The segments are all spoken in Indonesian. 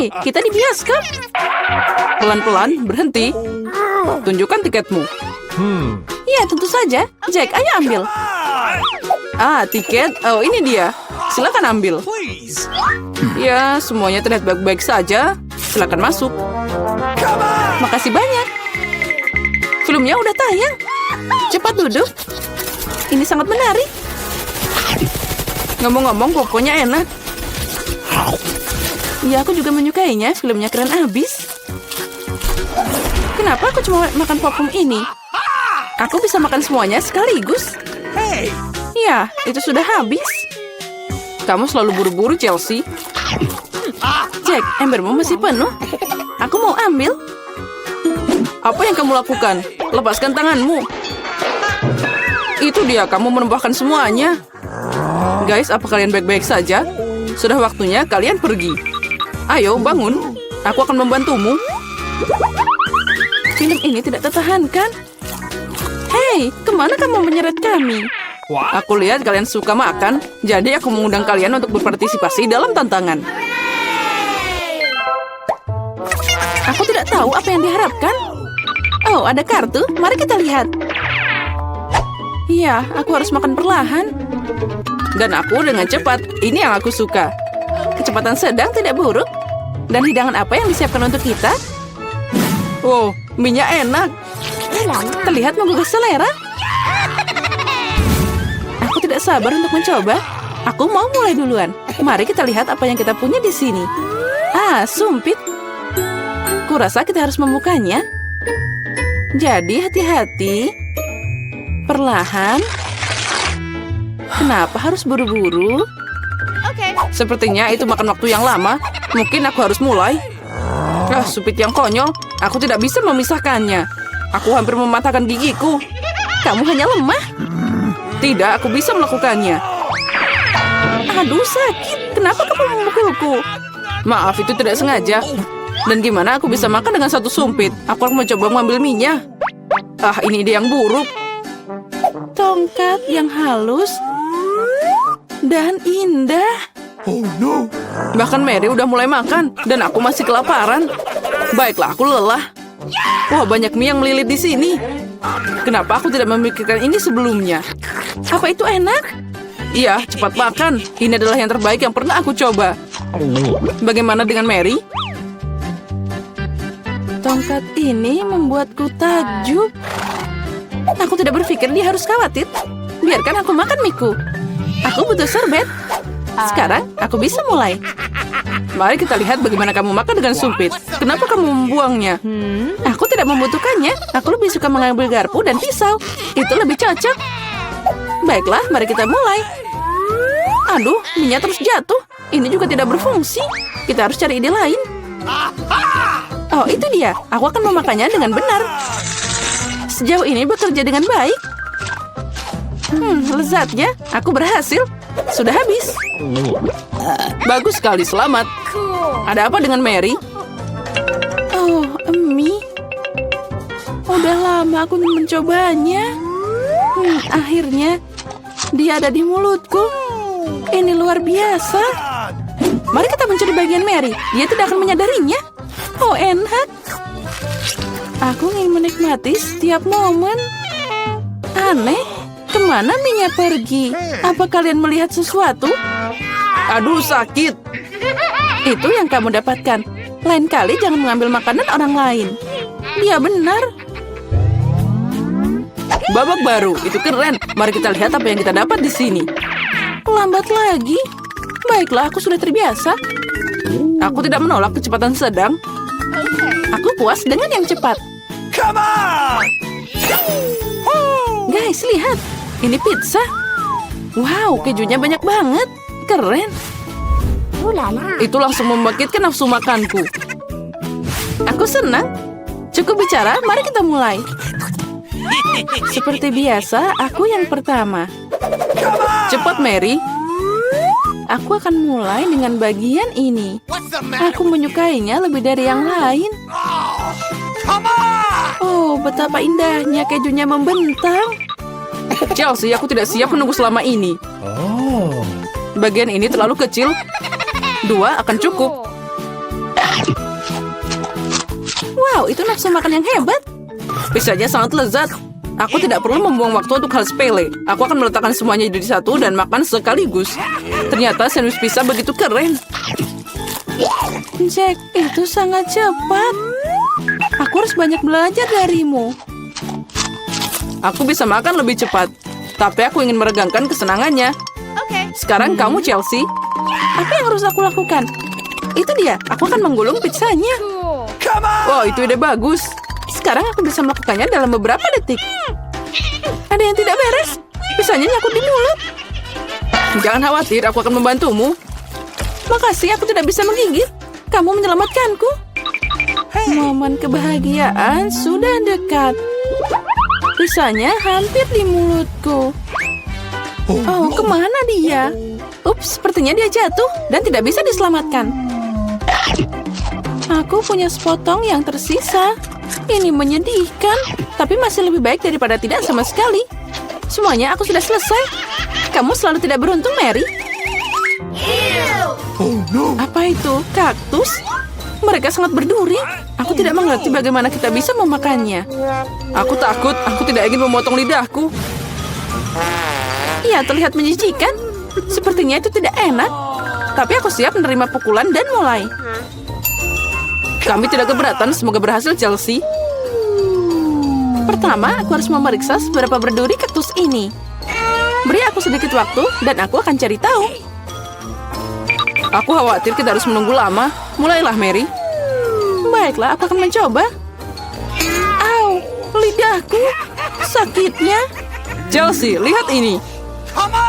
Hei, kita di bioskop. Pelan-pelan, berhenti. Tunjukkan tiketmu. Ya, tentu saja. Jack, ayo ambil. Ah, tiket. Oh, ini dia. Silakan ambil. Ya, semuanya terlihat baik-baik saja. Silakan masuk. Makasih banyak. Filmnya udah tayang. Cepat duduk. Ini sangat menarik. Ngomong-ngomong, popcornnya enak. Ya, aku juga menyukainya. Filmnya keren abis. Kenapa aku cuma makan popcorn ini? Aku bisa makan semuanya sekaligus. Ya, itu sudah habis. Kamu selalu buru-buru, Chelsea. Jack, embermu masih penuh. Aku mau ambil. Apa yang kamu lakukan? Lepaskan tanganmu. Itu dia, kamu menumpahkan semuanya. Guys, apa kalian baik-baik saja? Sudah waktunya kalian pergi. Ayo, bangun. Aku akan membantumu. Film ini tidak tertahankan. Hei, kemana kamu menyeret kami? Aku lihat kalian suka makan, jadi aku mengundang kalian untuk berpartisipasi dalam tantangan. Aku tidak tahu apa yang diharapkan. Oh, ada kartu. Mari kita lihat. Iya, aku harus makan perlahan. Dan aku dengan cepat. Ini yang aku suka. Kecepatan sedang tidak buruk. Dan hidangan apa yang disiapkan untuk kita? Wow, minyak enak. Terlihat menggugah selera. Aku tidak sabar untuk mencoba. Aku mau mulai duluan. Mari kita lihat apa yang kita punya di sini. Ah, sumpit. Kurasa kita harus membukanya. Jadi hati-hati. Perlahan. Kenapa harus buru-buru? Sepertinya itu makan waktu yang lama. Mungkin aku harus mulai. Ah, sumpit yang konyol. Aku tidak bisa memisahkannya. Aku hampir mematahkan gigiku. Kamu hanya lemah. Tidak, aku bisa melakukannya. Aduh, sakit. Kenapa kamu memukulku? Maaf, itu tidak sengaja. Dan gimana aku bisa makan dengan satu sumpit? Aku akan mencoba mengambil minyak. Ah, ini ide yang buruk. Tongkat yang halus dan indah. Oh no. Bahkan Mary udah mulai makan dan aku masih kelaparan. Baiklah, aku lelah. Wah, banyak mie yang melilit di sini. Kenapa aku tidak memikirkan ini sebelumnya? Apa itu enak? Iya, cepat makan. Ini adalah yang terbaik yang pernah aku coba. Bagaimana dengan Mary? Tongkat ini membuatku takjub. Aku tidak berpikir dia harus khawatir. Biarkan aku makan miku. Aku butuh sorbet. Sekarang aku bisa mulai. Mari kita lihat bagaimana kamu makan dengan sumpit. Kenapa kamu membuangnya? Aku tidak membutuhkannya. Aku lebih suka mengambil garpu dan pisau. Itu lebih cocok. Baiklah, mari kita mulai. Aduh, minyak terus jatuh. Ini juga tidak berfungsi. Kita harus cari ide lain. Oh, itu dia. Aku akan memakannya dengan benar. Sejauh ini bekerja dengan baik. Lezatnya. Aku berhasil. Sudah habis. Bagus sekali, selamat. Ada apa dengan Mary? Oh, mie. Udah lama aku ingin mencobanya. Akhirnya, dia ada di mulutku. Ini luar biasa. Mari kita mencuri bagian Mary. Dia tidak akan menyadarinya. Oh, enak. Aku ingin menikmati setiap momen. Aneh. Kemana minyak pergi? Apa kalian melihat sesuatu? Aduh, sakit. Itu yang kamu dapatkan. Lain kali jangan mengambil makanan orang lain. Dia benar. Babak baru, itu keren. Mari kita lihat apa yang kita dapat di sini. Lambat lagi. Baiklah, aku sudah terbiasa. Aku tidak menolak kecepatan sedang. Aku puas dengan yang cepat. Come on! Guys, lihat. Ini pizza. Wow, kejunya banyak banget. Keren. Itu langsung membangkitkan nafsu makanku. Aku senang. Cukup bicara, mari kita mulai. Seperti biasa, aku yang pertama. Cepat, Mary. Aku akan mulai dengan bagian ini. Aku menyukainya lebih dari yang lain. Oh, betapa indahnya kejunya membentang. Chelsea, aku tidak siap menunggu selama ini. Bagian ini terlalu kecil. 2 akan cukup. Wow, itu nafsu makan yang hebat. Pizzanya sangat lezat. Aku tidak perlu membuang waktu untuk hal sepele. Aku akan meletakkan semuanya jadi satu dan makan sekaligus. Ternyata sandwich pizza begitu keren. Jack, itu sangat cepat. Aku harus banyak belajar darimu. Aku bisa makan lebih cepat, tapi aku ingin meregangkan kesenangannya. Sekarang kamu, Chelsea. Apa yang harus aku lakukan? Itu dia, aku akan menggulung pizzanya. Come on! Wow, itu ide bagus. Sekarang aku bisa melakukannya dalam beberapa detik. Ada yang tidak beres. Pizzanya nyangkut di mulut. Jangan khawatir, aku akan membantumu. Makasih, aku tidak bisa menggigit. Kamu menyelamatkanku. Momen kebahagiaan sudah dekat. Pizzanya hampir di mulutku. Oh, kemana dia? Ups, sepertinya dia jatuh dan tidak bisa diselamatkan. Aku punya sepotong yang tersisa. Ini menyedihkan, tapi masih lebih baik daripada tidak sama sekali. Semuanya aku sudah selesai. Kamu selalu tidak beruntung, Mary. Oh no! Apa itu? Kaktus? Mereka sangat berduri. Aku tidak mengerti bagaimana kita bisa memakannya. Aku takut, aku tidak ingin memotong lidahku. Iya, terlihat menjijikan. Sepertinya itu tidak enak. Tapi aku siap menerima pukulan dan mulai. Kami tidak keberatan, semoga berhasil, Chelsea. Pertama, aku harus memeriksa seberapa berduri kaktus ini. Beri aku sedikit waktu, dan aku akan cari tahu. Aku khawatir kita harus menunggu lama. Mulailah, Mary. Baiklah, aku akan mencoba. Au, lidahku. Sakitnya. Chelsea, lihat ini.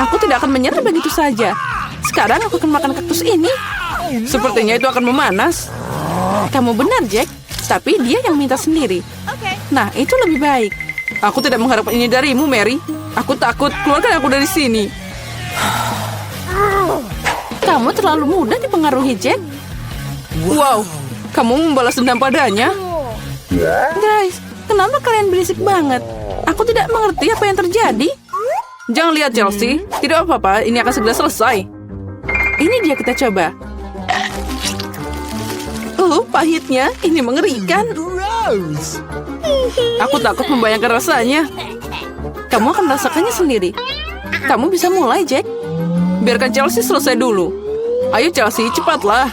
Aku tidak akan menyerah begitu saja. Sekarang aku akan makan kaktus ini. Sepertinya itu akan memanas. Kamu benar, Jack. Tapi dia yang minta sendiri. Nah, itu lebih baik. Aku tidak mengharapkan ini darimu, Mary. Aku takut. Keluarkan aku dari sini. Kamu terlalu mudah dipengaruhi, Jack. Wow, kamu membalas dendam padanya. Guys, kenapa kalian berisik banget? Aku tidak mengerti apa yang terjadi. Jangan lihat, Chelsea. Tidak apa-apa, ini akan segera selesai. Ini dia, kita coba. Pahitnya. Ini mengerikan. Gross! Aku takut membayangkan rasanya. Kamu akan merasakannya sendiri. Kamu bisa mulai, Jack. Biarkan Chelsea selesai dulu. Ayo, Chelsea, cepatlah.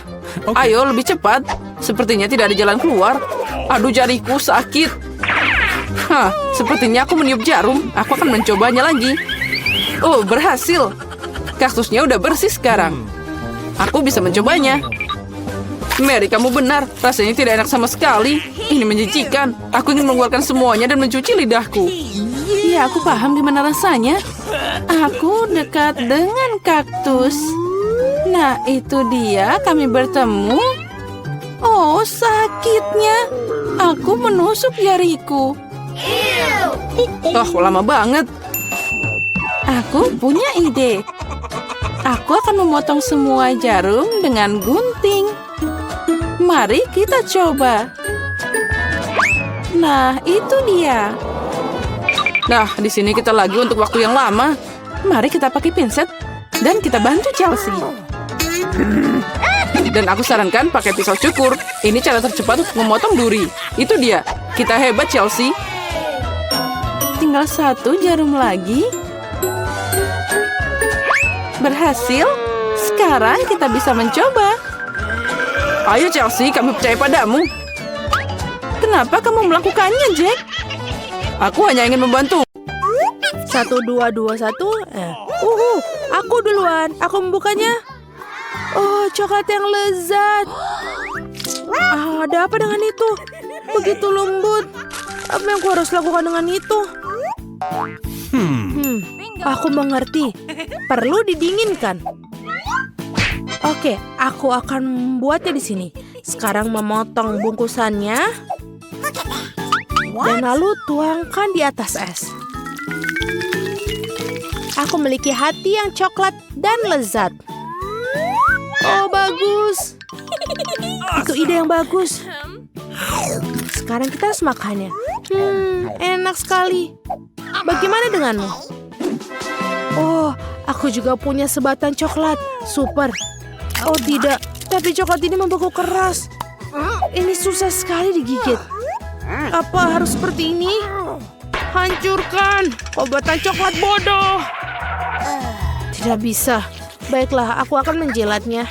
Ayo, lebih cepat. Sepertinya tidak ada jalan keluar. Aduh, jariku sakit. Hah, sepertinya aku meniup jarum. Aku akan mencobanya lagi. Oh, berhasil. Kaktusnya udah bersih sekarang. Aku bisa mencobanya. Mary, kamu benar. Rasanya tidak enak sama sekali. Ini menjijikan. Aku ingin mengeluarkan semuanya dan mencuci lidahku. Ya, aku paham gimana rasanya. Aku dekat dengan kaktus. Nah, itu dia. Kami bertemu. Oh, sakitnya. Aku menusuk jariku. Oh, lama banget. Aku punya ide. Aku akan memotong semua jarum dengan gunting. Mari kita coba. Nah, itu dia. Nah, di sini kita lagi untuk waktu yang lama. Mari kita pakai pinset dan kita bantu Chelsea. Dan aku sarankan pakai pisau cukur. Ini cara tercepat untuk memotong duri. Itu dia. Kita hebat, Chelsea. Tinggal satu jarum lagi. Berhasil. Sekarang kita bisa mencoba. Ayo, Chelsea, kami percaya padamu. Kenapa kamu melakukannya, Jack? Aku hanya ingin membantu. 1, 2, 2, 1. Aku duluan. Aku membukanya. Oh, coklat yang lezat. Ada apa dengan itu? Begitu lembut. Apa yang aku harus lakukan dengan itu? Aku mengerti. Perlu didinginkan. Oke, aku akan membuatnya di sini. Sekarang memotong bungkusannya. Dan lalu tuangkan di atas es. Aku memiliki hati yang coklat dan lezat. Oh, bagus. Itu ide yang bagus. Sekarang kita harus makannya. Enak sekali. Bagaimana denganmu? Oh, aku juga punya sebatan coklat. Super. Oh tidak, tapi coklat ini membeku keras. Ini susah sekali digigit. Apa harus seperti ini? Hancurkan obatan coklat bodoh. Tidak bisa. Baiklah, aku akan menjilatnya.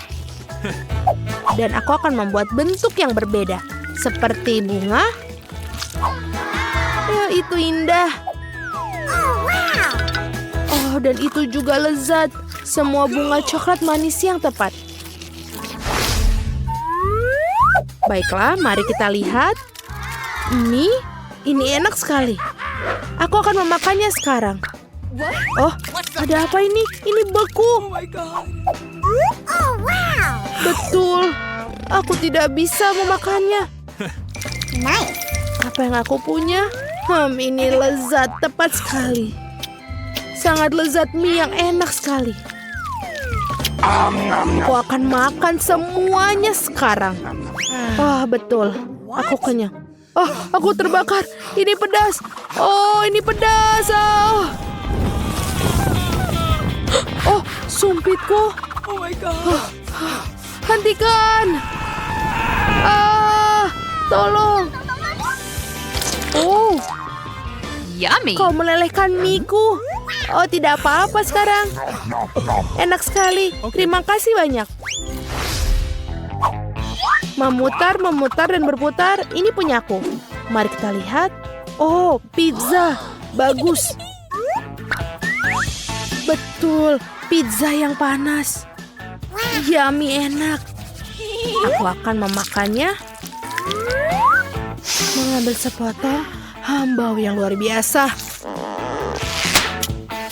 Dan aku akan membuat bentuk yang berbeda. Seperti bunga. Ya, itu indah. Oh, dan itu juga lezat. Semua bunga coklat manis yang tepat. Baiklah, mari kita lihat. Ini enak sekali. Aku akan memakannya sekarang. Oh, ada apa ini? Ini beku. Betul. Aku tidak bisa memakannya. Apa yang aku punya? Ini lezat, tepat sekali. Sangat lezat mie yang enak sekali. Aku akan makan semuanya sekarang. Wah, betul. Aku kenyang. Oh, aku terbakar. Ini pedas. Oh, ini pedas. Oh, sumpitku. Oh my god. Hentikan. Tolong. Oh, Yummy. kau melelehkan miku. Oh, tidak apa-apa sekarang. Enak sekali. Terima kasih banyak. Memutar, dan berputar. Ini punyaku. Mari kita lihat. Oh, pizza. Bagus. Betul. Pizza yang panas. Yummy, enak. Aku akan memakannya. Mengambil sepotong. Bau yang luar biasa.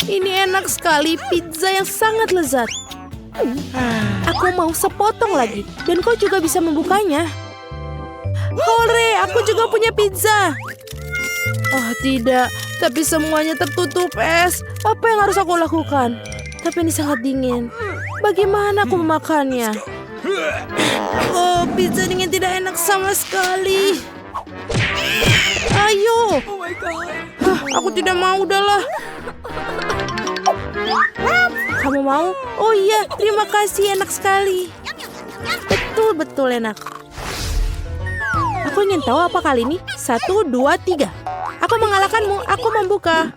Ini enak sekali. Pizza yang sangat lezat. Aku mau sepotong lagi. Dan kau juga bisa membukanya. Hore, aku juga punya pizza. Oh, tidak. Tapi semuanya tertutup es. Apa yang harus aku lakukan? Tapi ini sangat dingin. Bagaimana aku memakannya? Oh, pizza dingin tidak enak sama sekali. Ayo. Oh my god. Aku tidak mau, udahlah. Kamu mau? Oh iya, terima kasih, enak sekali. Betul enak. Aku ingin tahu apa kali ini. 1, 2, 3. Aku mengalahkanmu, aku membuka.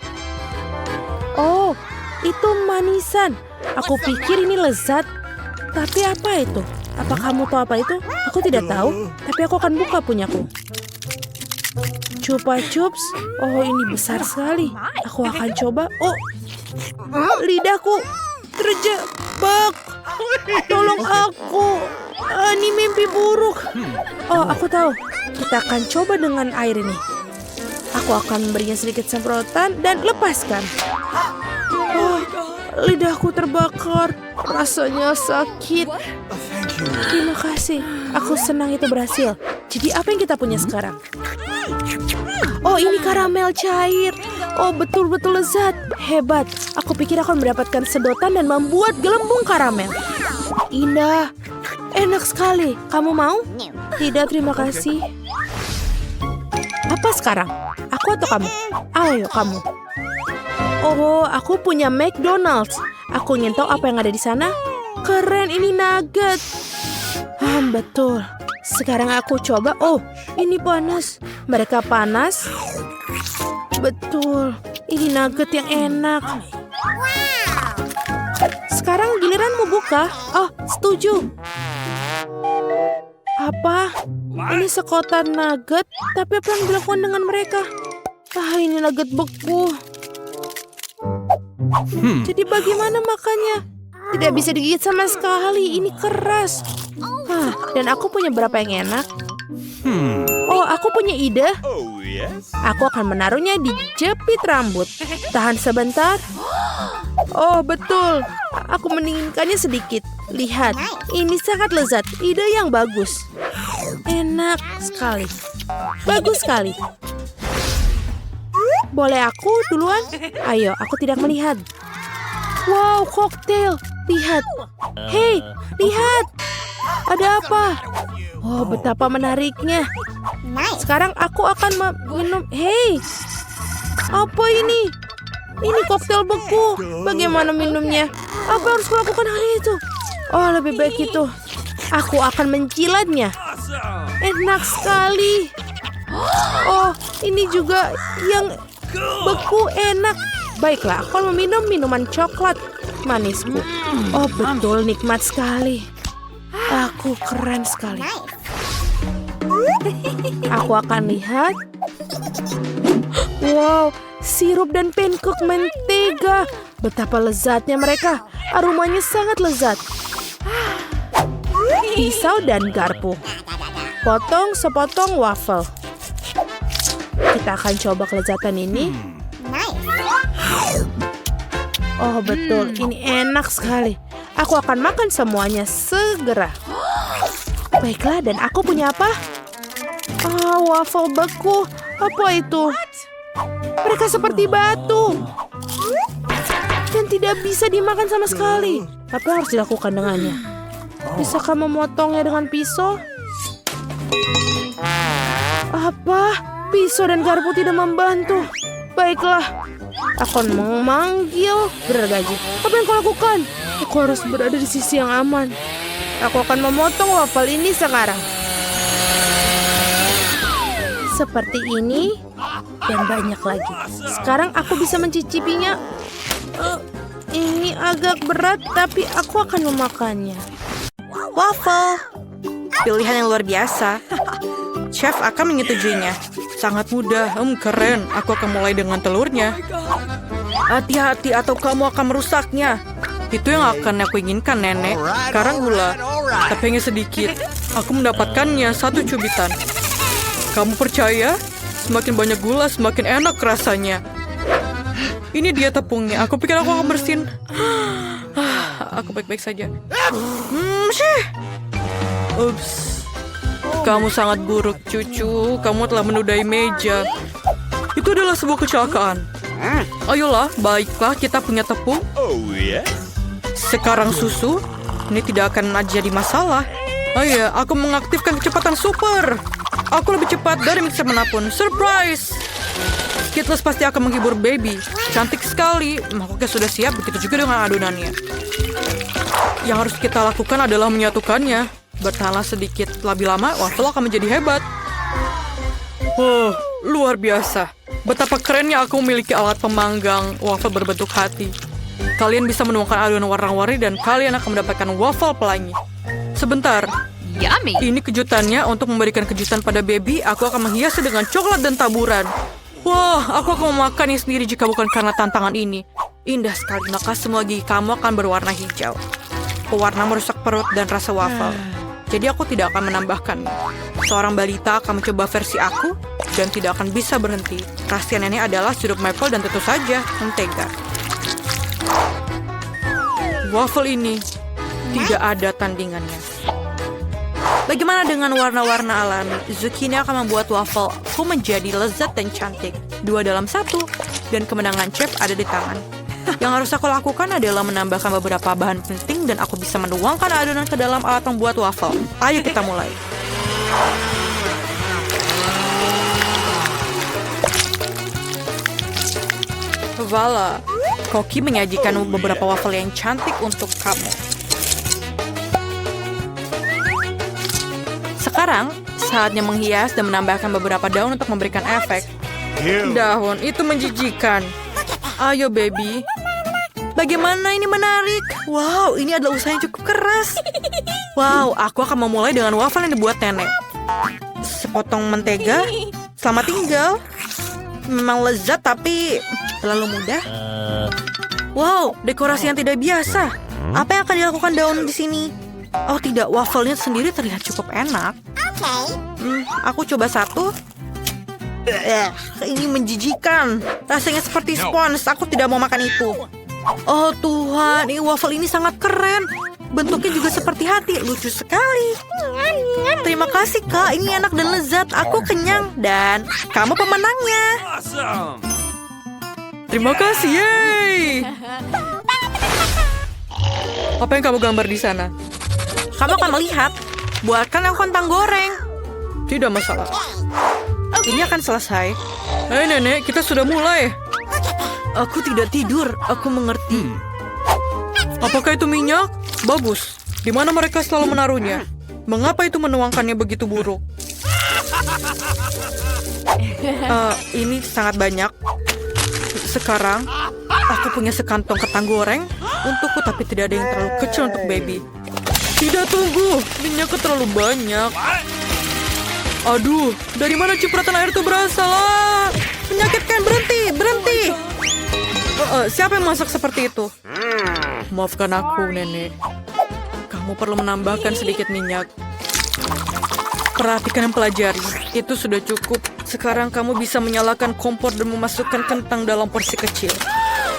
Oh, itu manisan. Aku pikir ini lezat. Tapi apa itu? Apa kamu tahu apa itu? Aku tidak tahu, tapi aku akan buka punyaku. Chupa Chups. Oh, ini besar sekali. Aku akan coba. Oh, lidahku terjebak. Tolong aku. Ini mimpi buruk. Oh, aku tahu. Kita akan coba dengan air ini. Aku akan memberinya sedikit semprotan dan lepaskan. Oh, lidahku terbakar. Rasanya sakit. Terima kasih. Aku senang itu berhasil. Jadi apa yang kita punya sekarang? Oh, ini karamel cair. Oh, betul-betul lezat. Hebat. Aku pikir aku mendapatkan sedotan dan membuat gelembung karamel. Indah. Enak sekali. Kamu mau? Tidak, terima kasih. Apa sekarang? Aku atau kamu? Ayo, kamu. Oh, aku punya McDonald's. Aku ingin tahu apa yang ada di sana. Keren, ini nugget. Betul. Sekarang aku coba. Oh, ini panas. Mereka panas. Betul. Ini nugget yang enak. Sekarang giliranmu buka. Oh, setuju. Apa? Ini sekotak nugget. Tapi apa yang dilakukan dengan mereka? Ini nugget beku. Jadi bagaimana makannya? Tidak bisa digigit sama sekali. Ini keras. Dan aku punya berapa yang enak? Oh, aku punya ide. Oh yes. Aku akan menaruhnya di jepit rambut. Tahan sebentar. Oh, betul. Aku mendinginkannya sedikit. Lihat, ini sangat lezat. Ide yang bagus. Enak sekali. Bagus sekali. Boleh aku duluan? Ayo, aku tidak melihat. Wow, koktail. Lihat. Hei, lihat. Ada apa? Oh, betapa menariknya. Sekarang aku akan minum. Hei, apa ini? Ini koktail beku. Bagaimana minumnya? Apa harus kulakukan hal itu? Oh, lebih baik itu. Aku akan menjilatnya. Enak sekali. Oh, ini juga yang beku enak. Baiklah, aku meminum minuman coklat manisku. Oh, betul nikmat sekali. Aku keren sekali. Aku akan lihat. Wow, sirup dan pancake mentega. Betapa lezatnya mereka. Aromanya sangat lezat. Pisau dan garpu. Potong sepotong waffle. Kita akan coba kelezatan ini. Oh betul, ini enak sekali. Aku akan makan semuanya segera. Baiklah, dan aku punya apa? Ah, waffle beku. Apa itu? Mereka seperti batu. Dan tidak bisa dimakan sama sekali. Apa harus dilakukan dengannya? Bisakah memotongnya dengan pisau? Apa? Pisau dan garpu tidak membantu. Baiklah, aku akan memanggil gergaji. Apa yang kau lakukan? Aku harus berada di sisi yang aman. Aku akan memotong waffle ini sekarang. Seperti ini dan banyak lagi. Sekarang aku bisa mencicipinya. Ini agak berat, tapi aku akan memakannya. Waffle. Pilihan yang luar biasa. Chef akan menyetujuinya. Sangat mudah, keren. Aku akan mulai dengan telurnya. Hati-hati atau kamu akan merusaknya. Itu yang akan aku inginkan, Nenek. Sekarang gula, tapi hanya sedikit. Aku mendapatkannya 1 cubitan. Kamu percaya? Semakin banyak gula, semakin enak rasanya. Ini dia tepungnya. Aku pikir aku akan bersin. Aku baik-baik saja. Ups. Kamu sangat buruk, cucu. Kamu telah menodai meja. Itu adalah sebuah kecelakaan. Ayolah, baiklah, kita punya tepung. Oh, yes. Sekarang susu. Ini tidak akan jadi masalah. Oh iya, aku mengaktifkan kecepatan super. Aku lebih cepat dari mixer manapun. Surprise! Skittles pasti akan menghibur baby. Cantik sekali. Mangkoknya sudah siap, begitu juga dengan adonannya. Yang harus kita lakukan adalah menyatukannya. Bertahanlah sedikit. Lebih lama, waffle akan menjadi hebat. Oh, luar biasa. Betapa kerennya aku memiliki alat pemanggang waffle berbentuk hati. Kalian bisa menemukan adonan warna-warni dan kalian akan mendapatkan waffle pelangi. Sebentar. Yummy. Ini kejutannya. Untuk memberikan kejutan pada baby, aku akan menghiasnya dengan coklat dan taburan. Wah, aku akan memakannya sendiri jika bukan karena tantangan ini. Indah sekali, maka semua gigi kamu akan berwarna hijau. Pewarna merusak perut dan rasa waffle. Jadi aku tidak akan menambahkannya. Seorang balita akan mencoba versi aku dan tidak akan bisa berhenti. Rahasia nenek adalah sirup maple dan tentu saja mentega. Waffle ini tidak ada tandingannya. Bagaimana dengan warna-warna alami? Zucchini akan membuat waffle-ku menjadi lezat dan cantik. 2 dalam 1. Dan kemenangan chef ada di tangan. Yang harus aku lakukan adalah menambahkan beberapa bahan penting dan aku bisa menuangkan adonan ke dalam alat membuat waffle. Ayo kita mulai. Voila, Koki menyajikan beberapa waffle yang cantik untuk kamu. Sekarang, saatnya menghias dan menambahkan beberapa daun untuk memberikan efek. Daun, itu menjijikan. Ayo, baby. Bagaimana ini menarik? Wow, ini adalah usaha yang cukup keras. Wow, aku akan memulai dengan waffle yang dibuat nenek. Sepotong mentega. Selamat tinggal. Memang lezat, tapi terlalu mudah. Wow, dekorasi yang tidak biasa. Apa yang akan dilakukan daun di sini? Oh tidak, waffle-nya sendiri terlihat cukup enak. Aku coba 1. Ini menjijikan. Rasanya seperti spons. Aku tidak mau makan itu. Oh Tuhan, waffle ini sangat keren. Bentuknya juga seperti hati. Lucu sekali. Terima kasih Kak, ini enak dan lezat. Aku kenyang dan kamu pemenangnya. Awesome. Terima kasih, yeay. Apa yang kamu gambar di sana? Kamu akan melihat. Buatkan aku kentang goreng. Tidak masalah. Ini akan selesai. Hei nenek, kita sudah mulai. Aku tidak tidur, aku mengerti. Apakah itu minyak? Bagus. Di mana mereka selalu menaruhnya? Mengapa itu menuangkannya begitu buruk? Ini sangat banyak. Sekarang, aku punya sekantong kentang goreng untukku, tapi tidak ada yang terlalu kecil untuk baby. Tidak, tunggu. Minyaknya terlalu banyak. Aduh, dari mana cipratan air itu berasal? Menyakitkan, berhenti. Siapa yang masak seperti itu? Maafkan aku, Nenek. Kamu perlu menambahkan sedikit minyak. Perhatikan dan pelajari. Itu sudah cukup. Sekarang kamu bisa menyalakan kompor dan memasukkan kentang dalam porsi kecil.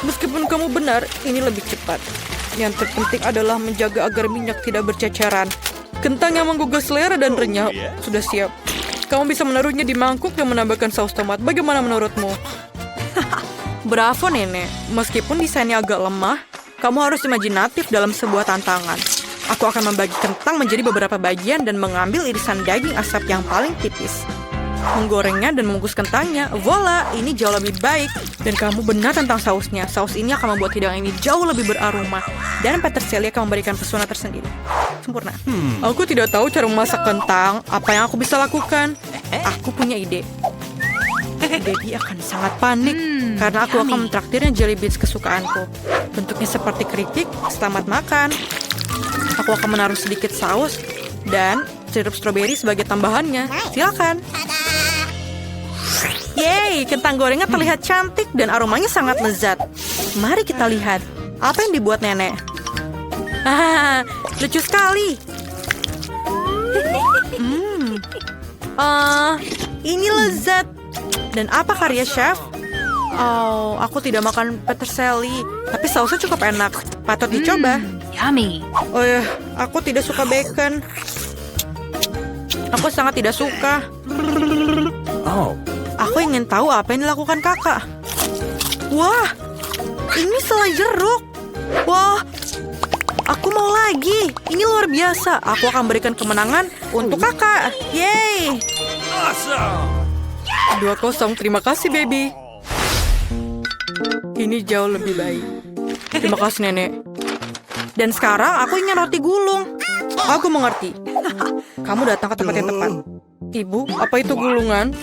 Meskipun kamu benar, ini lebih cepat. Yang terpenting adalah menjaga agar minyak tidak berceceran. Kentang yang menggugah selera dan renyah sudah siap. Kamu bisa menaruhnya di mangkuk dan menambahkan saus tomat. Bagaimana menurutmu? Bravo, Nenek. Meskipun desainnya agak lemah, kamu harus imajinatif dalam sebuah tantangan. Aku akan membagi kentang menjadi beberapa bagian dan mengambil irisan daging asap yang paling tipis. Menggorengnya dan membungkus kentangnya. Voila, ini jauh lebih baik. Dan kamu benar tentang sausnya. Saus ini akan membuat hidangan ini jauh lebih beraroma. Dan peterseli akan memberikan pesona tersendiri. Sempurna. Aku tidak tahu cara memasak kentang. Apa yang aku bisa lakukan? Aku punya ide. Baby akan sangat panik karena aku akan mentraktirnya jelly beans kesukaanku. Bentuknya seperti keripik. Selamat makan. Aku akan menaruh sedikit saus dan sirup stroberi sebagai tambahannya. Silakan. Yeay, kentang gorengnya terlihat cantik dan aromanya sangat lezat. Mari kita lihat apa yang dibuat Nenek. Lucu sekali. Ini lezat. Dan apa karya chef? Oh, aku tidak makan peterseli, tapi sausnya cukup enak. Patut dicoba. Yummy. Oh ya, aku tidak suka bacon. Aku sangat tidak suka. Aku ingin tahu apa yang dilakukan kakak. Wah, ini selai jeruk. Wah, aku mau lagi. Ini luar biasa. Aku akan berikan kemenangan untuk kakak. Yeay. 2-0, terima kasih, baby. Ini jauh lebih baik. Terima kasih, Nenek. Dan sekarang aku ingin roti gulung. Aku mengerti. Kamu datang ke tempat yang tepat. Ibu, apa itu gulungan?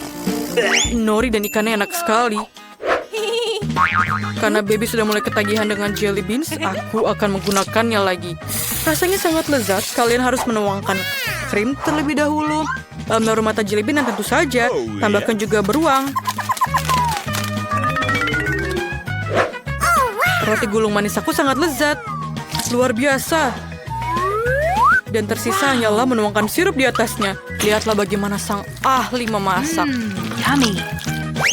Nori dan ikannya enak sekali. Karena baby sudah mulai ketagihan dengan jelly beans, aku akan menggunakannya lagi. Rasanya sangat lezat. Kalian harus menuangkan krim terlebih dahulu. Menaruh mata jelly bean dan tentu saja tambahkan juga beruang. Roti gulung manis aku sangat lezat. Luar biasa. Dan tersisa hanyalah menuangkan sirup di atasnya. Lihatlah bagaimana sang ahli memasak. Yummy.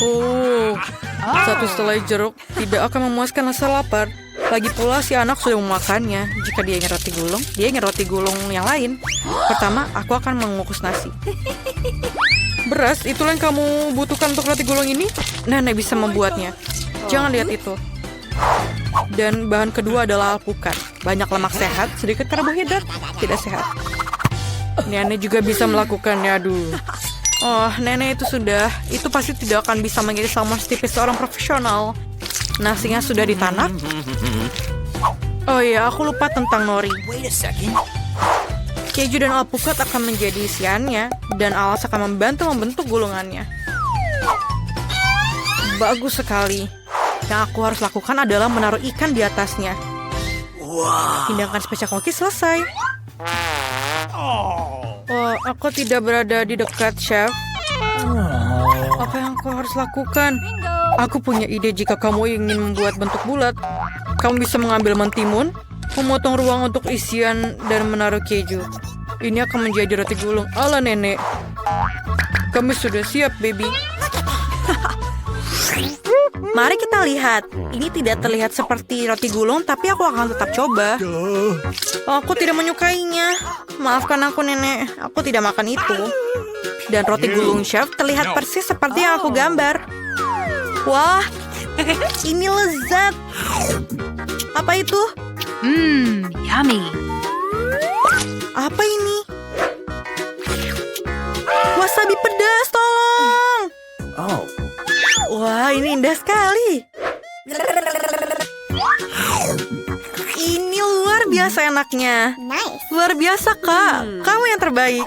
Oh, satu selai jeruk tidak akan memuaskan rasa lapar. Lagi pula si anak sudah memakannya. Jika dia ingin roti gulung, dia ingin roti gulung yang lain. Pertama, aku akan mengukus nasi. Beras, itulah yang kamu butuhkan untuk roti gulung ini? Nenek bisa membuatnya. Jangan lihat itu. Dan bahan kedua adalah alpukat. Banyak lemak sehat, sedikit karbohidrat, tidak sehat. Nenek juga bisa melakukannya, aduh. Oh, Nenek itu sudah. Itu pasti tidak akan bisa menjadi salmon setipis seorang profesional. Nasinya sudah ditanak. Oh iya, aku lupa tentang nori. Keju dan alpukat akan menjadi isiannya, dan alas akan membantu membentuk gulungannya. Bagus sekali. Yang aku harus lakukan adalah menaruh ikan di atasnya. Hidangan spesial koki selesai. Oh, aku tidak berada di dekat chef. Apa yang aku harus lakukan? Aku punya ide. Jika kamu ingin membuat bentuk bulat, kamu bisa mengambil mentimun, memotong ruang untuk isian, dan menaruh keju. Ini akan menjadi roti gulung ala Nenek. Kami sudah siap, baby. Mari kita lihat. Ini tidak terlihat seperti roti gulung, tapi aku akan tetap coba. Aku tidak menyukainya. Maafkan aku, Nenek. Aku tidak makan itu. Dan roti gulung chef terlihat persis seperti yang aku gambar. Wah, ini lezat. Apa itu? Yummy. Apa ini? Wasabi pedas, tolong. Wah, ini indah sekali. Ini luar biasa enaknya. Luar biasa, Kak. Kamu yang terbaik.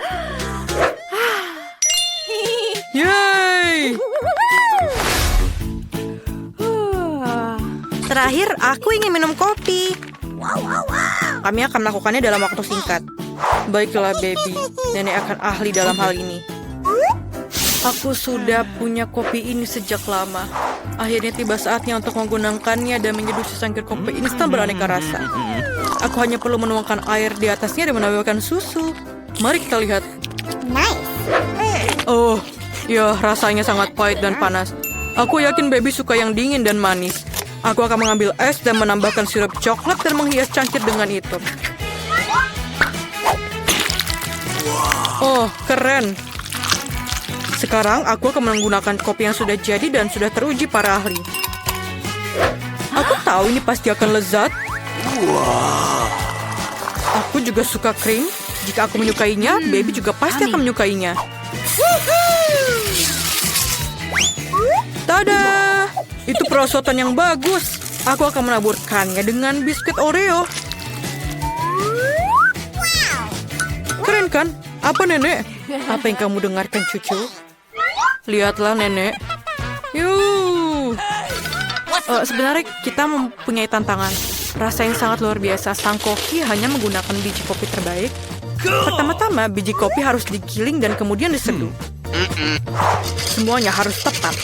Yeay! Terakhir, aku ingin minum kopi. Kami akan melakukannya dalam waktu singkat. Baiklah, baby. Nenek akan ahli dalam hal ini. Aku sudah punya kopi ini sejak lama. Akhirnya tiba saatnya untuk menggunakannya dan menyeduh secangkir kopi instan beraneka rasa. Aku hanya perlu menuangkan air di atasnya dan menambahkan susu. Mari kita lihat. Oh, ya rasanya sangat pahit dan panas. Aku yakin baby suka yang dingin dan manis. Aku akan mengambil es dan menambahkan sirup coklat dan menghias cangkir dengan itu. Oh, keren. Sekarang aku akan menggunakan kopi yang sudah jadi dan sudah teruji para ahli. Aku tahu ini pasti akan lezat. Aku juga suka krim. Jika aku menyukainya, baby juga pasti akan menyukainya. Tada! Itu perosotan yang bagus. Aku akan menaburkannya dengan biskuit Oreo. Keren kan? Apa, Nenek? Apa yang kamu dengarkan, cucu? Lihatlah, Nenek. Sebenarnya kita mempunyai tantangan. Rasa yang sangat luar biasa. Sang koki hanya menggunakan biji kopi terbaik. Pertama-tama, biji kopi harus digiling dan kemudian diseduh. Semuanya harus tepat.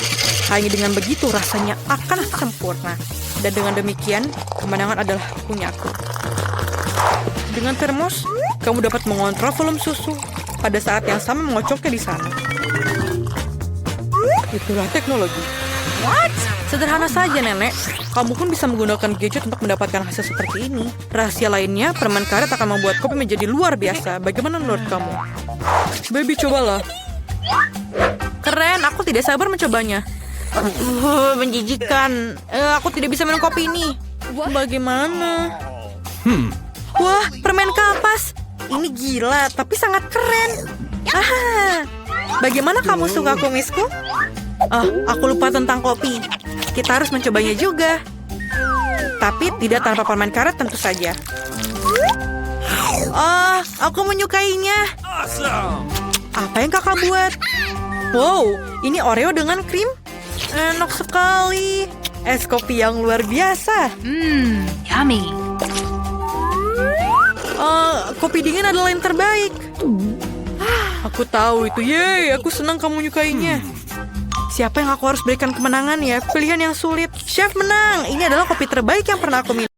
Hanya dengan begitu rasanya akan sempurna. Dan dengan demikian, kemenangan adalah punyaku. Dengan termos, kamu dapat mengontrol volume susu. Pada saat yang sama mengocoknya di sana. Itulah teknologi. Sederhana saja, Nenek. Kamu pun bisa menggunakan gadget untuk mendapatkan hasil seperti ini. Rahasia lainnya, permen karet akan membuat kopi menjadi luar biasa. Bagaimana menurut kamu? Baby, cobalah. Keren, aku tidak sabar mencobanya. Menjijikan. Aku tidak bisa minum kopi ini. Bagaimana? Wah, permen kapas. Ini gila, tapi sangat keren. Bagaimana kamu suka kumisku? Aku lupa tentang kopi. Kita harus mencobanya juga. Tapi tidak tanpa permen karet tentu saja. Aku menyukainya. Apa yang kakak buat? Wow, ini Oreo dengan krim. Enak sekali. Es kopi yang luar biasa. Yummy. Kopi dingin adalah yang terbaik. Aku tahu itu. Yeay, aku senang kamu menyukainya. Siapa yang aku harus berikan kemenangan ya? Pilihan yang sulit. Chef menang. Ini adalah kopi terbaik yang pernah aku minum.